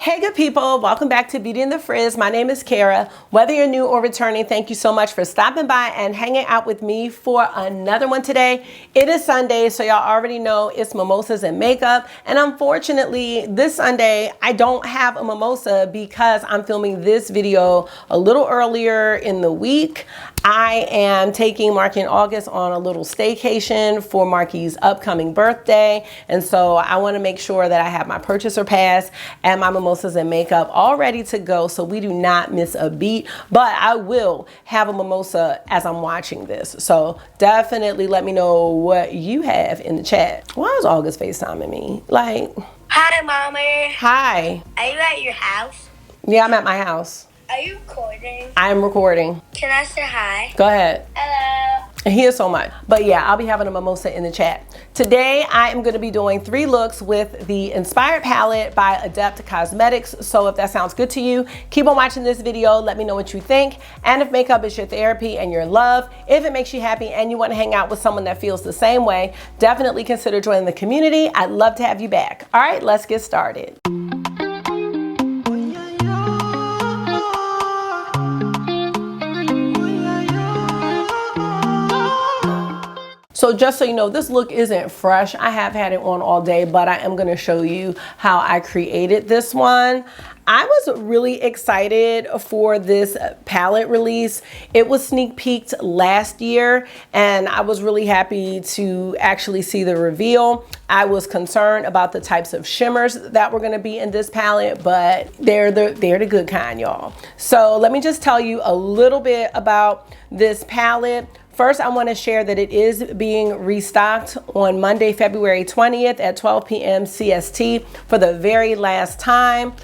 Hey good people, welcome back to Beauty in the Frizz. My name is Cara. Whether you're new or returning, thank you so much for stopping by and hanging out with me for another one today. It is Sunday, so y'all already know it's mimosas and makeup. And unfortunately, this Sunday, I don't have a mimosa because I'm filming this video a little earlier in the week. I am taking Marky and August on a little staycation for Marky's upcoming birthday. And so I want to make sure that I have my purchaser pass and my mimosas and makeup all ready to go so we do not miss a beat. But I will have a mimosa as I'm watching this. So definitely let me know what you have in the chat. Why is August FaceTiming me? Like, hi, Mommy. Hi. Are you at your house? Yeah, I'm at my house. Are you recording? I'm recording. Can I say hi? Go ahead. Hello. He is so much. But yeah, I'll be having a mimosa in the chat. Today, I am going to be doing 3 looks with the Inspired Palette by Adept Cosmetics. So if that sounds good to you, keep on watching this video. Let me know what you think. And if makeup is your therapy and your love, if it makes you happy and you want to hang out with someone that feels the same way, definitely consider joining the community. I'd love to have you back. All right, let's get started. So just so you know, this look isn't fresh. I have had it on all day, but I am gonna show you how I created this one. I was really excited for this palette release. It was sneak peeked last year, and I was really happy to actually see the reveal. I was concerned about the types of shimmers that were gonna be in this palette, but they're the good kind, y'all. So let me just tell you a little bit about this palette. First, I want to share that it is being restocked on Monday, February 20th at 12 p.m. CST for the very last time.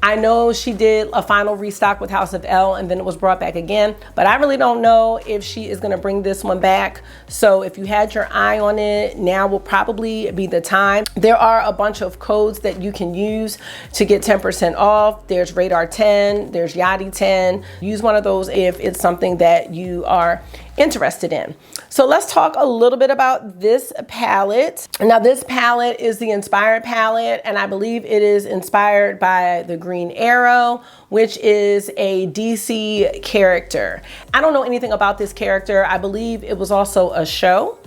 I know she did a final restock with House of L and then it was brought back again, but I really don't know if she is going to bring this one back. So if you had your eye on it, now will probably be the time. There are a bunch of codes that you can use to get 10% off. There's Radar 10, there's Yachty 10. Use one of those if it's something that you are interested in. So let's talk a little bit about this palette. Now this palette is the Inspired palette, and I believe it is inspired by the Green Arrow, which is a DC character. I don't know anything about this character. I believe it was also a show.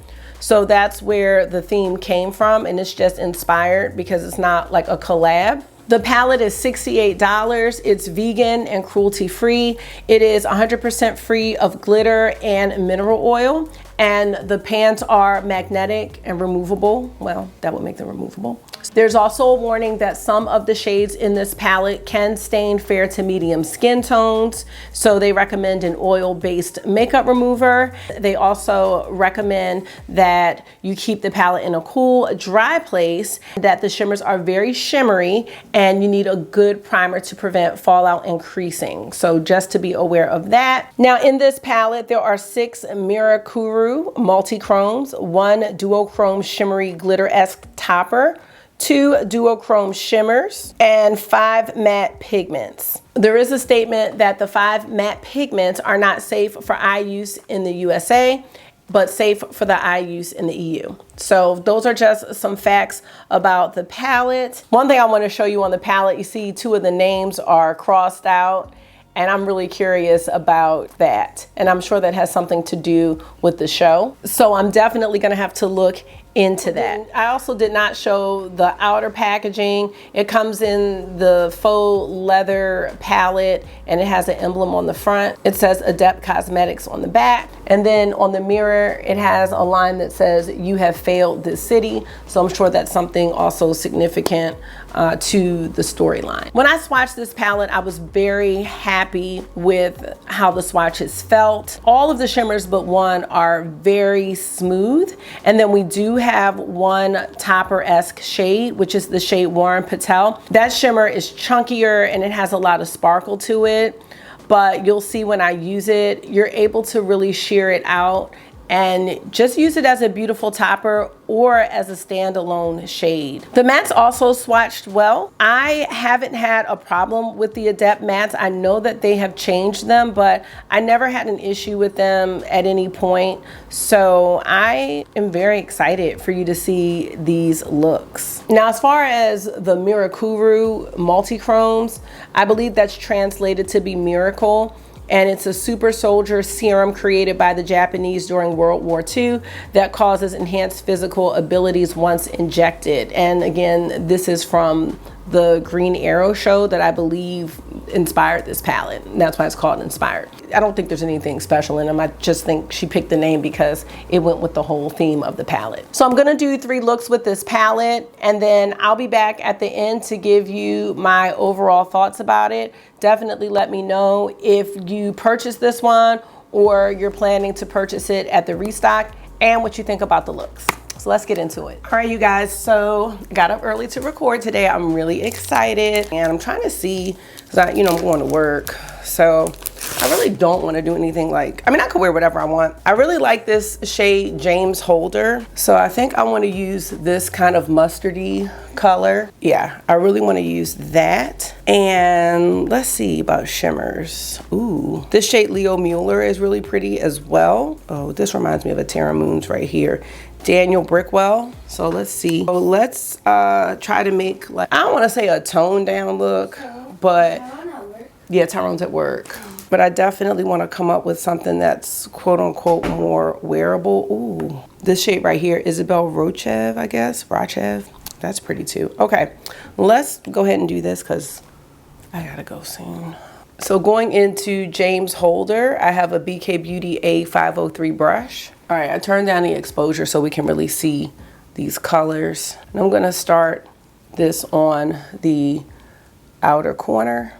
So that's where the theme came from, and it's just inspired because it's not like a collab. The palette is $68. It's vegan and cruelty free. It is 100% free of glitter and mineral oil. And the pans are magnetic and removable. Well, that would make them removable. There's also a warning that some of the shades in this palette can stain fair to medium skin tones. So they recommend an oil-based makeup remover. They also recommend that you keep the palette in a cool, dry place, that the shimmers are very shimmery, and you need a good primer to prevent fallout and creasing. So just to be aware of that. Now in this palette, there are 6 Mirakuru multi-chromes, 1 duochrome shimmery glitter-esque topper, 2 duochrome shimmers, and 5 matte pigments. There is a statement that the 5 matte pigments are not safe for eye use in the USA, but safe for the eye use in the EU. So those are just some facts about the palette. One thing I want to show you on the palette, you see 2 of the names are crossed out, and I'm really curious about that. And I'm sure that has something to do with the show. So I'm definitely gonna have to look into that. I also did not show the outer packaging. It comes in the faux leather palette, and it has an emblem on the front. It says Adept Cosmetics on the back. And then on the mirror, it has a line that says, "You have failed this city." So I'm sure that's something also significant to the storyline. When I swatched this palette, I was very happy with how the swatches felt. All of the shimmers but one are very smooth. And then we do have one topper-esque shade, which is the shade Warren Patel. That shimmer is chunkier and it has a lot of sparkle to it, but you'll see when I use it, you're able to really sheer it out and just use it as a beautiful topper or as a standalone shade. The mattes also swatched well. I haven't had a problem with the Adept mattes. I know that they have changed them, but I never had an issue with them at any point. So I am very excited for you to see these looks. Now, as far as the Mirakuru multi-chromes, I believe that's translated to be miracle. And it's a super soldier serum created by the Japanese during World War II that causes enhanced physical abilities once injected. And again, this is from the Green Arrow show that I believe inspired this palette. And that's why it's called Inspired. I don't think there's anything special in them. I just think she picked the name because it went with the whole theme of the palette. So I'm gonna do 3 looks with this palette, and then I'll be back at the end to give you my overall thoughts about it. Definitely let me know if you purchased this one or you're planning to purchase it at the Restock, and what you think about the looks. So let's get into it. All right, you guys, so I got up early to record today. I'm really excited, and I'm trying to see, because I'm going to work. So I really don't want to do anything like, I could wear whatever I want. I really like this shade James Holder. So I think I want to use this kind of mustardy color. Yeah, I really want to use that. And let's see about shimmers. Ooh, this shade Leo Mueller is really pretty as well. Oh, this reminds me of a Terra Moons right here. Daniel Brickwell. So let's see. So let's try to make, like, I don't want to say a toned down look, but yeah, Tyrone's at work. But I definitely want to come up with something that's quote unquote more wearable. Ooh, this shade right here, Isabel Rochev, I guess. Rochev. That's pretty too. Okay, let's go ahead and do this because I gotta go soon. So going into James Holder, I have a BK Beauty A503 brush. All right, I turned down the exposure so we can really see these colors. And I'm gonna start this on the outer corner.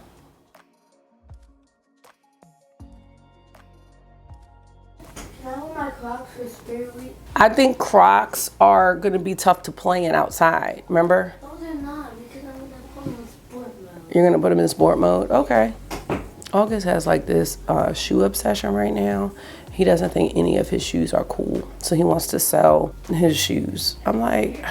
My Crocs are spirit. I think Crocs are gonna be tough to play in outside, remember? No, they're not, because I'm gonna put them in sport mode. You're gonna put them in sport mode? Okay. August has like this shoe obsession right now. He doesn't think any of his shoes are cool, so he wants to sell his shoes. I'm like,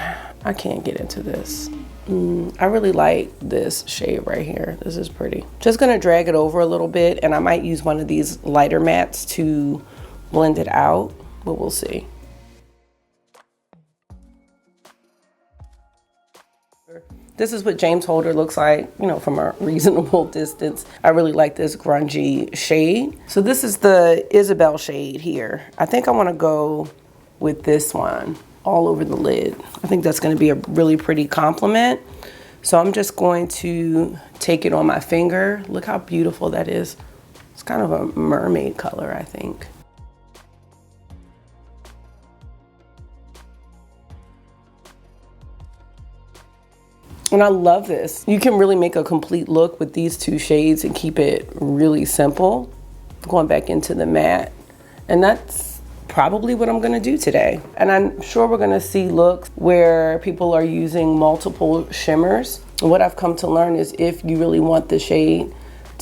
I can't get into this. I really like this shade right here. This is pretty. Just gonna drag it over a little bit, and I might use one of these lighter mattes to blend it out, but we'll see. This is what James Holder looks like, from a reasonable distance. I really like this grungy shade. So this is the Isabel shade here. I think I want to go with this one all over the lid. I think that's going to be a really pretty compliment. So I'm just going to take it on my finger. Look how beautiful that is. It's kind of a mermaid color, I think. And I love this. You can really make a complete look with these 2 shades and keep it really simple. Going back into the matte. And that's probably what I'm gonna do today. And I'm sure we're gonna see looks where people are using multiple shimmers. And what I've come to learn is if you really want the shade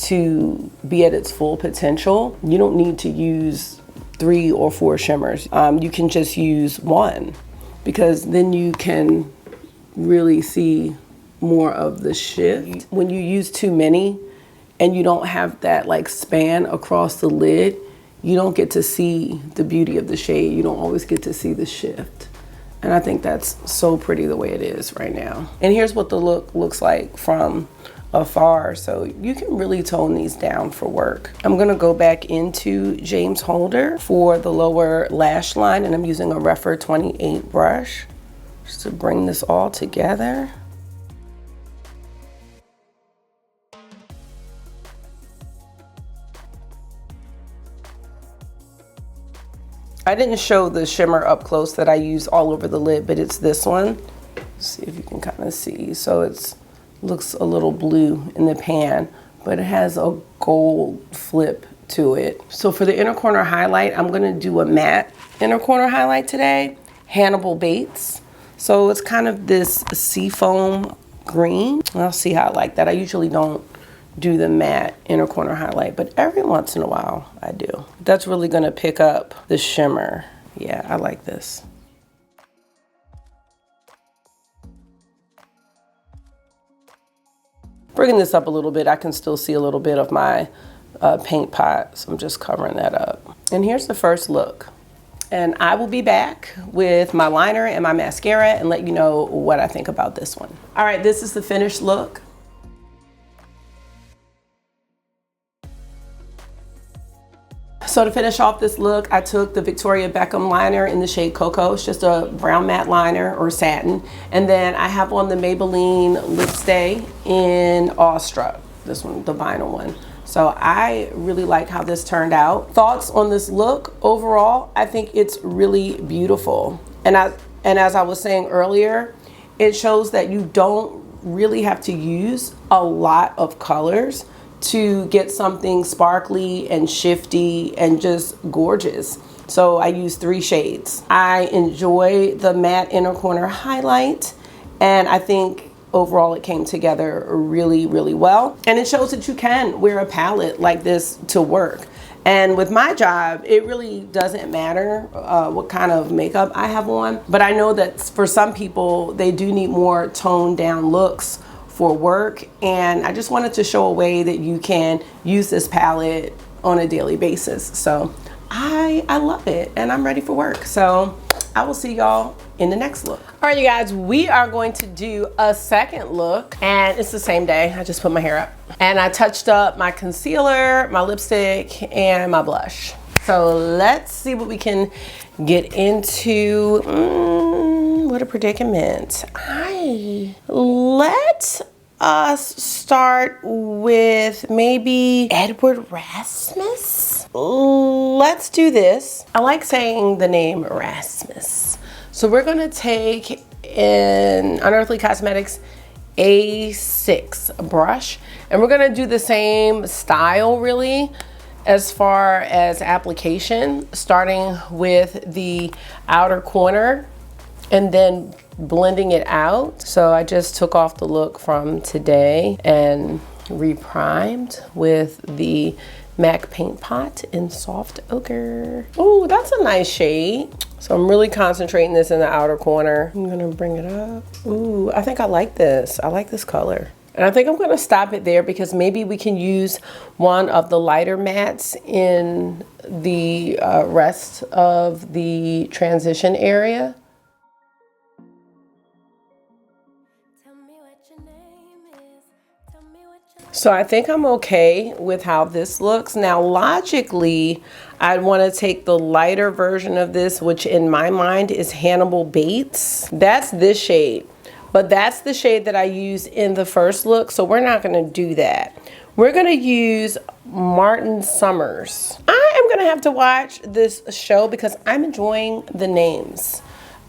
to be at its full potential, you don't need to use 3 or 4 shimmers. You can just use 1, because then you can really see more of the shift. When you use too many and you don't have that like span across the lid, you don't get to see the beauty of the shade. You don't always get to see the shift. And I think that's so pretty the way it is right now. And here's what the look looks like from afar. So you can really tone these down for work. I'm gonna go back into James Holder for the lower lash line, and I'm using a Refer 28 brush just to bring this all together. I didn't show the shimmer up close that I use all over the lid, but it's this one. Let's see if you can kind of see. So it looks a little blue in the pan, but it has a gold flip to it. So for the inner corner highlight, I'm gonna do a matte inner corner highlight today, Hannibal Bates. So it's kind of this seafoam green. I'll see how I like that. I usually don't do the matte inner corner highlight, but every once in a while I do. That's really gonna pick up the shimmer. Yeah, I like this. Bringing this up a little bit, I can still see a little bit of my paint pot, so I'm just covering that up. And here's the first look. And I will be back with my liner and my mascara and let you know what I think about this one. All right, this is the finished look. So to finish off this look, I took the Victoria Beckham liner in the shade Cocoa. It's just a brown matte liner or satin. And then I have on the Maybelline Lip Stay in Awestruck. This one, the vinyl one. So I really like how this turned out. Thoughts on this look? Overall, I think it's really beautiful. And as I was saying earlier, it shows that you don't really have to use a lot of colors to get something sparkly and shifty and just gorgeous. So I used 3 shades. I enjoy the matte inner corner highlight, and I think overall it came together really, really well. And it shows that you can wear a palette like this to work. And with my job, it really doesn't matter what kind of makeup I have on, but I know that for some people, they do need more toned down looks for work. And I just wanted to show a way that you can use this palette on a daily basis. So I love it and I'm ready for work. So I will see y'all in the next look. All right, you guys, we are going to do a second look, and it's the same day. I just put my hair up and I touched up my concealer, my lipstick, and my blush. So let's see what we can get into. What a predicament. Let us start with maybe Edward Rasmus. Let's do this. I like saying the name Rasmus. So we're gonna take an Unearthly Cosmetics A6 brush, and we're gonna do the same style really as far as application, starting with the outer corner and then blending it out. So I just took off the look from today and reprimed with the MAC Paint Pot in Soft Ochre. Oh, that's a nice shade. So I'm really concentrating this in the outer corner. I'm gonna bring it up. Ooh, I think I like this. I like this color. And I think I'm gonna stop it there because maybe we can use one of the lighter mattes in the rest of the transition area. So I think I'm okay with how this looks. Now, logically, I'd want to take the lighter version of this, which in my mind is Hannibal Bates. That's this shade, but that's the shade that I used in the first look. So we're not going to do that. We're going to use Martin Summers. I am going to have to watch this show because I'm enjoying the names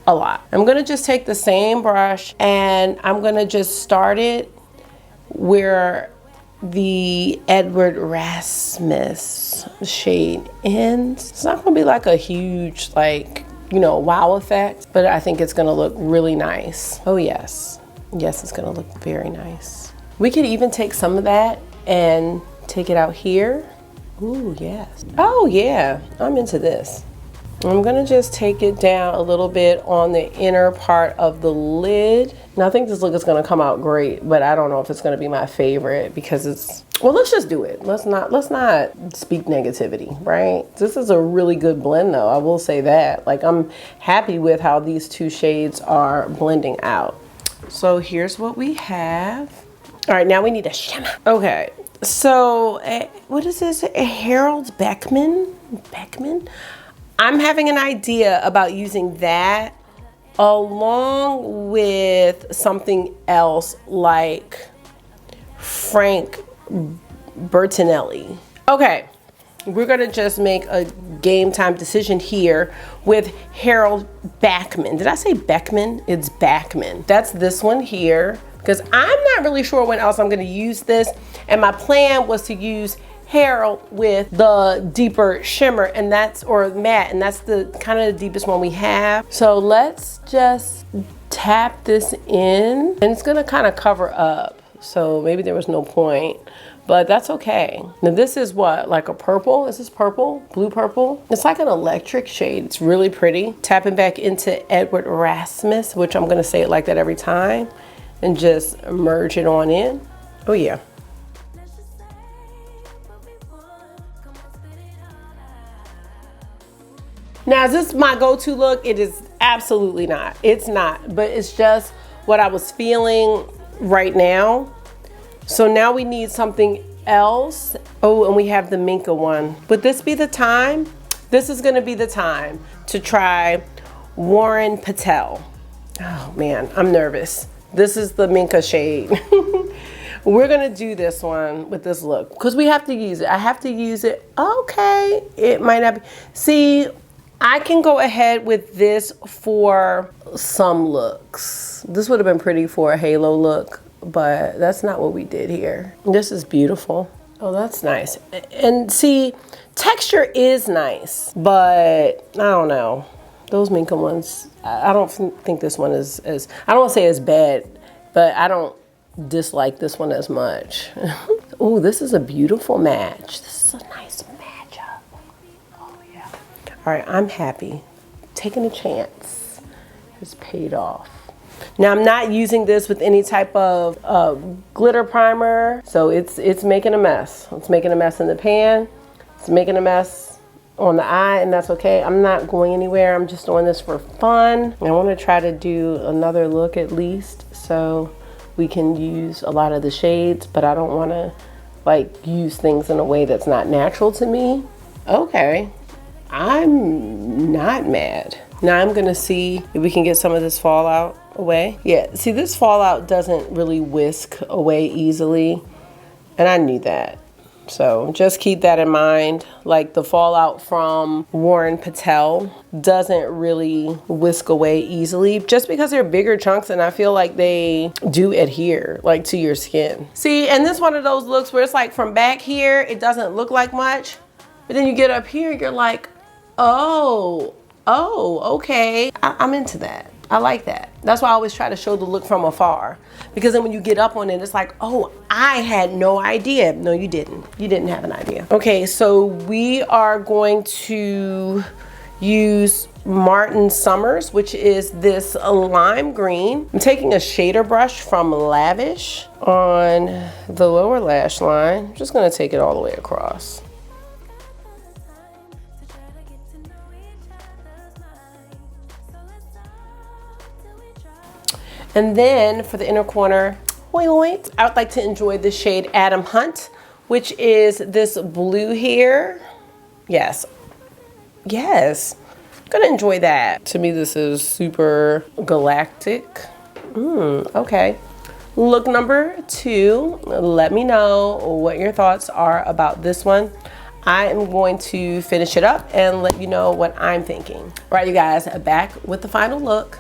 a lot. I'm going to just take the same brush and I'm going to just start it where the Edward Rasmus shade ends. It's not gonna be like a huge, like, you know, wow effect, but I think it's gonna look really nice. Oh yes, yes, it's gonna look very nice. We could even take some of that and take it out here. Ooh, yes. Oh yeah, I'm into this. I'm gonna just take it down a little bit on the inner part of the lid. Now I think this look is gonna come out great, but I don't know if it's gonna be my favorite because it's, well, let's just do it. Let's not speak negativity, right? This is a really good blend though, I will say that. Like, I'm happy with how these 2 shades are blending out. So here's what we have. All right, now we need a shimmer. Okay, so what is this? Harold Beckman? I'm having an idea about using that along with something else like Frank Bertinelli. Okay, we're gonna just make a game time decision here with Harold Bachman. Did I say Beckman? It's Bachman. That's this one here, because I'm not really sure when else I'm gonna use this. And my plan was to use Harold with the deeper shimmer, and that's, or matte, and that's the kind of the deepest one we have. So let's just tap this in, and it's gonna kind of cover up. so maybe there was no point, but that's okay. Now this is what, like a purple? Is this purple? Blue purple? It's like an electric shade. It's really pretty. Tapping back into Edward Rasmus, which I'm gonna say it like that every time, and just merge it on in. Oh yeah. Now, is this my go-to look? It is absolutely not. It's not, but it's just what I was feeling right now. So now we need something else. Oh, and we have the Minka one. Would this be the time? This is gonna be the time to try Warren Patel. Oh man, I'm nervous. This is the Minka shade. We're gonna do this one with this look because we have to use it. I have to use it. Okay, it might not be. See, I can go ahead with this for some looks. This would have been pretty for a halo look, but that's not what we did here. This is beautiful. Oh, that's nice. And see, texture is nice, but I don't know. Those Minka ones, I don't think this one is as, I don't want to say it's bad, but I don't dislike this one as much. Oh, this is a beautiful match. This is a nice matchup. Oh yeah. All right, I'm happy. Taking a chance has paid off. Now I'm not using this with any type of glitter primer, so it's making a mess. It's making a mess in the pan. It's making a mess on the eye, and that's okay. I'm not going anywhere. I'm just doing this for fun. I want to try to do another look at least, so we can use a lot of the shades, but I don't want to like use things in a way that's not natural to me. Okay, I'm not mad. Now I'm gonna see if we can get some of this fallout away. Yeah, see, this fallout doesn't really whisk away easily, and I knew that. So just keep that in mind. Like the fallout from Warren Patel doesn't really whisk away easily just because they're bigger chunks, and I feel like they do adhere like to your skin. See, and this is one of those looks where it's like from back here, it doesn't look like much, but then you get up here, you're like, oh, okay. I'm into that. I like that. That's why I always try to show the look from afar, because then when you get up on it, it's like, oh, I had no idea. No, you didn't. You didn't have an idea. Okay, so we are going to use Martin Summers, which is this lime green. I'm taking a shader brush from Lavish on the lower lash line. I'm just gonna take it all the way across. And then for the inner corner, I would like to enjoy the shade Adam Hunt, which is this blue here. Yes, gonna enjoy that. To me, this is super galactic. Okay. Look number 2, let me know what your thoughts are about this one. I am going to finish it up and let you know what I'm thinking. All right, you guys, back with the final look.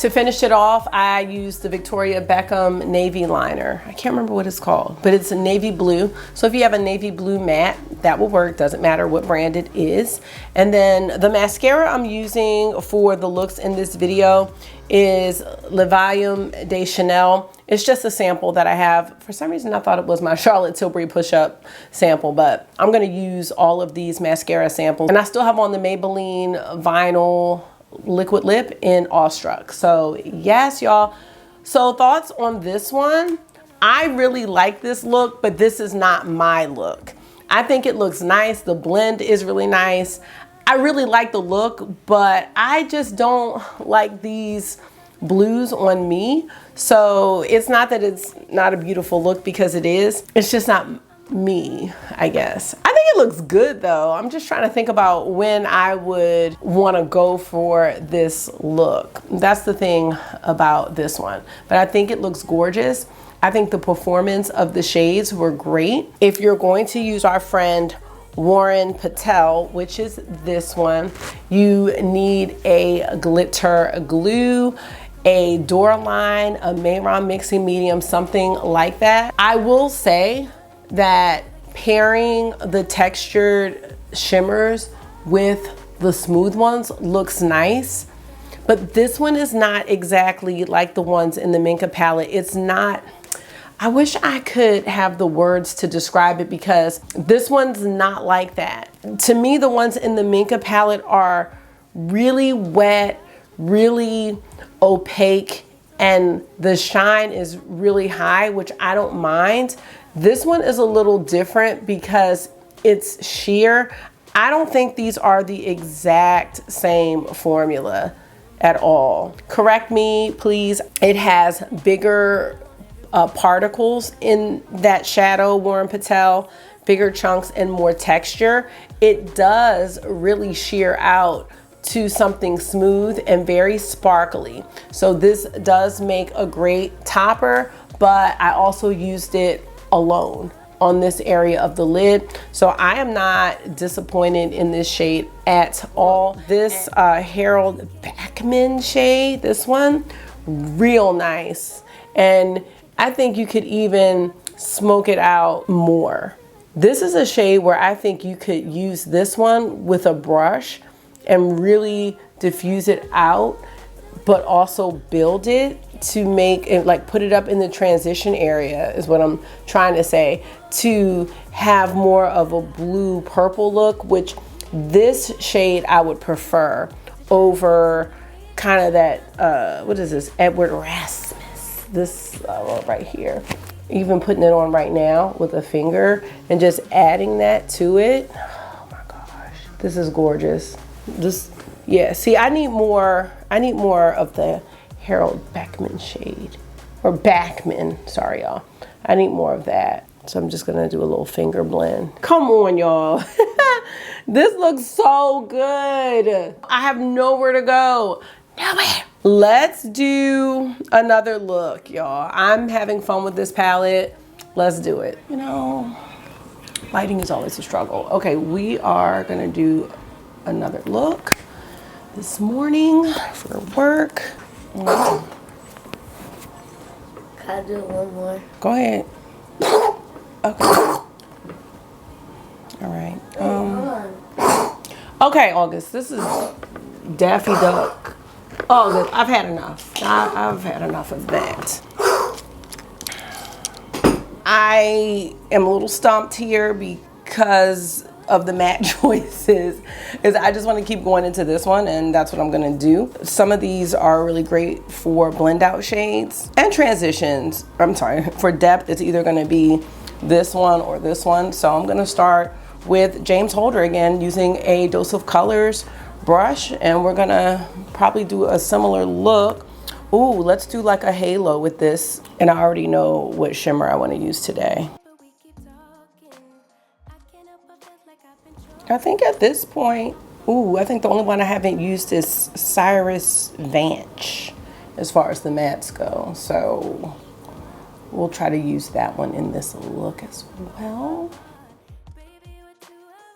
To finish it off, I used the Victoria Beckham navy liner. I can't remember what it's called, but it's a navy blue. So if you have a navy blue matte, that will work. Doesn't matter what brand it is. And then the mascara I'm using for the looks in this video is Le Volume de Chanel. It's just a sample that I have. For some reason, I thought it was my Charlotte Tilbury push-up sample, but I'm gonna use all of these mascara samples. And I still have on the Maybelline Vinyl Liquid Lip in Awestruck. So yes, y'all. So thoughts on this one? I really like this look, but this is not my look. I think it looks nice. The blend is really nice. I really like the look, but I just don't like these blues on me. So it's not that it's not a beautiful look, because it is. It's just not me, I guess. I think it looks good though. I'm just trying to think about when I would want to go for this look. That's the thing about this one. But I think it looks gorgeous. I think the performance of the shades were great. If you're going to use our friend Warren Patel, which is this one, you need a glitter glue, a door line, a Mayron mixing medium, something like that. I will say that pairing the textured shimmers with the smooth ones looks nice, But this one is not exactly like the ones in the Minka palette. It's not, I wish I could have the words to describe it because this one's not like that. To me, the ones in the Minka palette are really wet, really opaque, and the shine is really high, which I don't mind. This one is a little different because it's sheer. I don't think these are the exact same formula at all. Correct me, please. It has bigger particles in that shadow, Warren Patel, bigger chunks and more texture. It does really sheer out to something smooth and very sparkly. So this does make a great topper, but I also used it alone on this area of the lid. So I am not disappointed in this shade at all. This Harold Beckham shade, this one, real nice. And I think you could even smoke it out more. This is a shade where I think you could use this one with a brush and really diffuse it out, but also build it to make it, like put it up in the transition area is what I'm trying to say, to have more of a blue purple look, which this shade I would prefer over kind of that, what is this, Edward Rasmus, this right here. Even putting it on right now with a finger and just adding that to it. Oh my gosh, this is gorgeous. This, yeah, see, I need more of the Harold Beckham shade, or Backman, sorry y'all. I need more of that. So I'm just gonna do a little finger blend. Come on, y'all. This looks so good. I have nowhere to go, nowhere. Let's do another look, y'all. I'm having fun with this palette. Let's do it. You know, lighting is always a struggle. Okay, we are gonna do another look this morning for work. Can I do one more? Go ahead. Okay. All right. Okay, August. This is Daffy Duck. August, I've had enough. I've had enough of that. I am a little stumped here because of the matte choices, is I just want to keep going into this one, and that's what I'm gonna do. Some of these are really great for blend out shades and transitions. I'm sorry, for depth, it's either gonna be this one or this one. So I'm gonna start with James Holder again, using a Dose of Colors brush, and we're gonna probably do a similar look. Ooh, let's do like a halo with this, and I already know what shimmer I want to use today. I think at this point, ooh, I think the only one I haven't used is Cyrus Vanch as far as the mattes go. So we'll try to use that one in this look as well.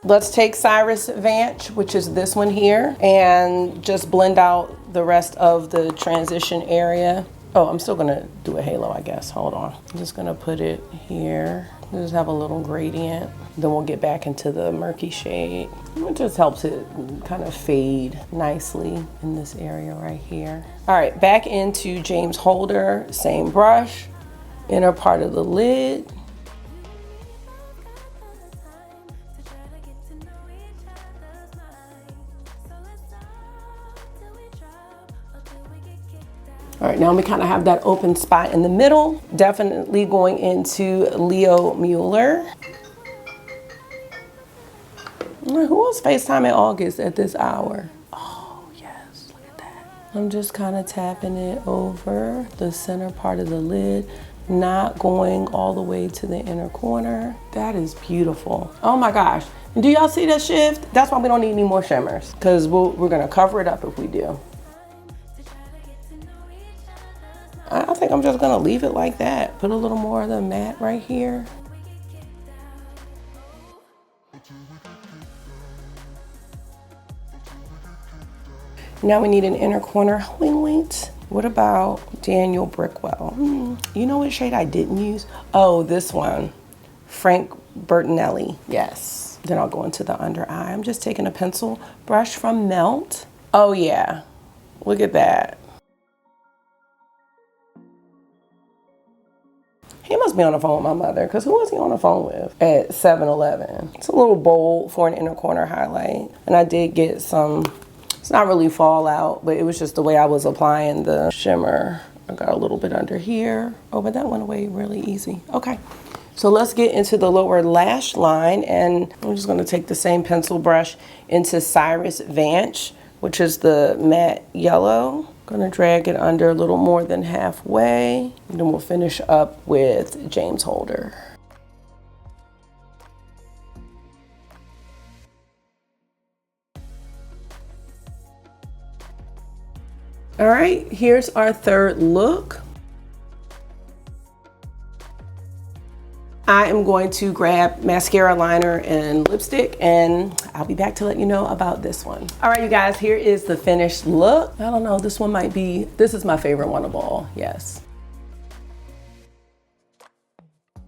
Let's take Cyrus Vanch, which is this one here, and just blend out the rest of the transition area. Oh, I'm still gonna do a halo, I guess. Hold on. I'm just gonna put it here. Just have a little gradient. Then we'll get back into the murky shade. It just helps it kind of fade nicely in this area right here. All right, back into James Holder, same brush, inner part of the lid. All right, now we kind of have that open spot in the middle. Definitely going into Leo Mueller. Who else FaceTiming August at this hour? Oh, yes, look at that. I'm just kind of tapping it over the center part of the lid, not going all the way to the inner corner. That is beautiful. Oh my gosh. Do y'all see that shift? That's why we don't need any more shimmers, because we're gonna cover it up if we do. I think I'm just gonna leave it like that. Put a little more of the matte right here. Now we need an inner corner. Wait. What about Daniel Brickwell? You know what shade I didn't use? Oh, this one, Frank Bertinelli. Yes. Then I'll go into the under eye. I'm just taking a pencil brush from Melt. Oh yeah, Look at that. He must be on the phone with my mother, because who was he on the phone with at 7-Eleven? It's a little bold for an inner corner highlight. And I did get some, it's not really fallout, but it was just the way I was applying the shimmer. I got a little bit under here. Oh, but that went away really easy. Okay, so let's get into the lower lash line, and I'm just gonna take the same pencil brush into Cyrus Vance, which is the matte yellow. Gonna drag it under a little more than halfway, and then we'll finish up with James Holder. All right, here's our third look. I am going to grab mascara, liner, and lipstick, and I'll be back to let you know about this one. All right, you guys, here is the finished look. I don't know, this one might be, this is my favorite one of all, yes.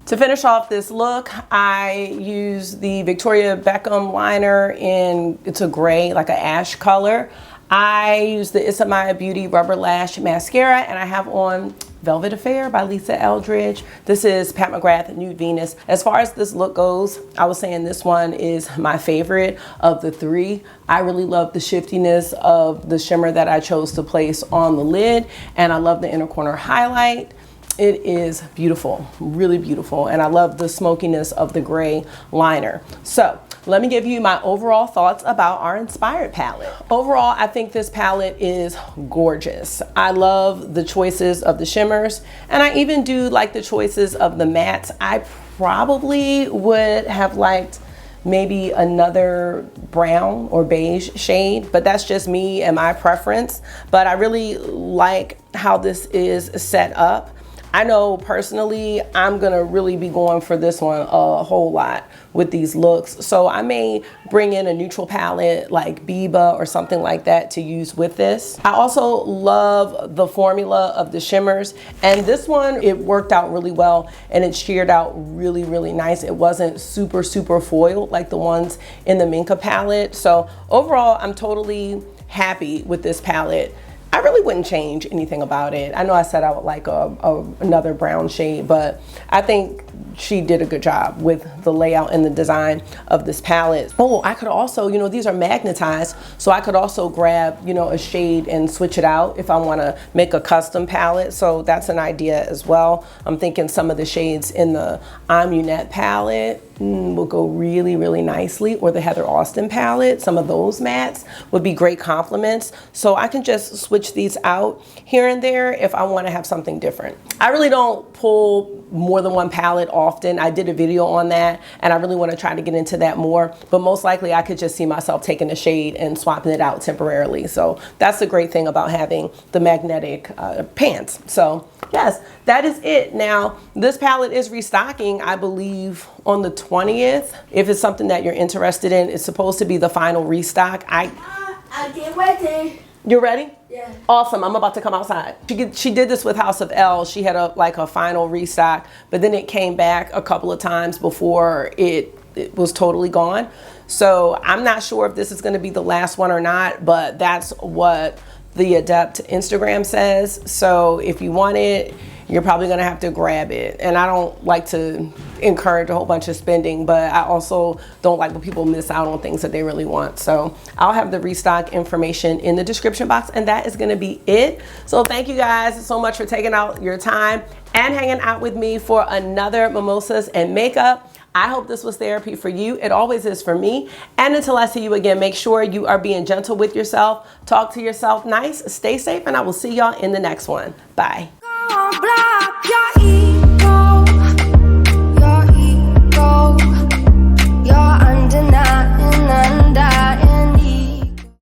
To finish off this look, I use the Victoria Beckham liner in, it's a gray, like an ash color. I use the It's My Beauty Rubber Lash Mascara, and I have on Velvet Affair by Lisa Eldridge. This is Pat McGrath Nude Venus. As far as this look goes, I was saying this one is my favorite of the three. I really love the shiftiness of the shimmer that I chose to place on the lid, and I love the inner corner highlight. It is beautiful, really beautiful, and I love the smokiness of the gray liner. So let me give you my overall thoughts about our Inspired palette. Overall, I think this palette is gorgeous. I love the choices of the shimmers, and I even do like the choices of the mattes. I probably would have liked maybe another brown or beige shade, but that's just me and my preference. But I really like how this is set up. I know personally, I'm gonna really be going for this one a whole lot with these looks. So I may bring in a neutral palette like Biba or something like that to use with this. I also love the formula of the shimmers. And this one, it worked out really well and it sheared out really, really nice. It wasn't super, super foiled like the ones in the Minka palette. So overall, I'm totally happy with this palette. I really wouldn't change anything about it. I know I said I would like another brown shade, but I think she did a good job with the layout and the design of this palette. Oh, I could also, you know, these are magnetized, so I could also grab, you know, a shade and switch it out if I want to make a custom palette. So that's an idea as well. I'm thinking some of the shades in the Amunet palette will go really, really nicely, or the Heather Austin palette. Some of those mattes would be great complements. So I can just switch these out here and there if I want to have something different. I really don't pull more than one palette often. I did a video on that and I really want to try to get into that more, but most likely I could just see myself taking a shade and swapping it out temporarily. So that's the great thing about having the magnetic pants. So yes, that is it. Now this palette is restocking, I believe, on the 20th. If it's something that you're interested in, it's supposed to be the final restock. I get ready. You're ready? Yeah. Awesome, I'm about to come outside. She did this with House of L. She had a final restock, but then it came back a couple of times before it was totally gone. So I'm not sure if this is gonna be the last one or not, but that's what the Adept Instagram says. So if you want it, you're probably gonna have to grab it. And I don't like to encourage a whole bunch of spending, but I also don't like when people miss out on things that they really want. So I'll have the restock information in the description box, and that is gonna be it. So thank you guys so much for taking out your time and hanging out with me for another Mimosas and Makeup. I hope this was therapy for you. It always is for me. And until I see you again, make sure you are being gentle with yourself. Talk to yourself nice, stay safe, and I will see y'all in the next one. Bye.